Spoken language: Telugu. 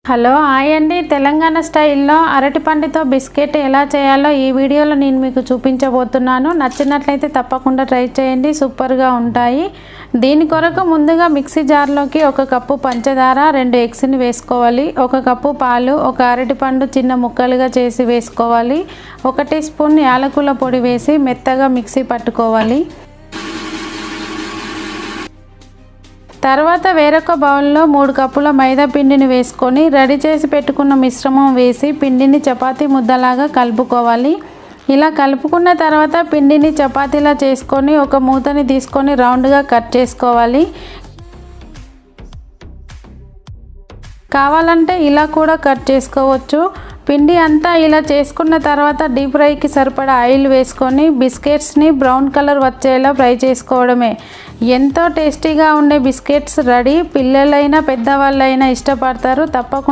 హలో హాయ్ అండి. తెలంగాణ స్టైల్లో అరటిపండుతో బిస్కెట్ ఎలా చేయాలో ఈ వీడియోలో నేను మీకు చూపించబోతున్నాను. నచ్చినట్లయితే తప్పకుండా ట్రై చేయండి, సూపర్గా ఉంటాయి. దీని కొరకు ముందుగా మిక్సీ జార్లోకి 1 కప్పు పంచదార, 2 ఎగ్స్ని వేసుకోవాలి. 1 కప్పు పాలు, 1 అరటిపండు చిన్న ముక్కలుగా చేసి వేసుకోవాలి. 1 టీ స్పూన్ యాలకుల పొడి వేసి మెత్తగా మిక్సీ పట్టుకోవాలి. తర్వాత వేరొక బౌల్లో 3 కప్పుల మైదా పిండిని వేసుకొని రెడీ చేసి పెట్టుకున్న మిశ్రమం వేసి పిండిని చపాతీ ముద్దలాగా కలుపుకోవాలి. ఇలా కలుపుకున్న తర్వాత పిండిని చపాతీలా చేసుకొని ఒక మూతని తీసుకొని రౌండ్గా కట్ చేసుకోవాలి. కావాలంటే ఇలా కూడా కట్ చేసుకోవచ్చు. పిండి అంతా ఇలా చేసుకున్న తర్వాత డీప్ ఫ్రైకి సరిపడా ఆయిల్ వేసుకొని బిస్కెట్స్ని బ్రౌన్ కలర్ వచ్చేలా ఫ్రై చేసుకోవడమే. ఎంతో టేస్టీగా ఉండే బిస్కెట్స్ రెడీ. పిల్లలైనా పెద్దవాళ్ళైనా ఇష్టపడతారు. తప్పకుండా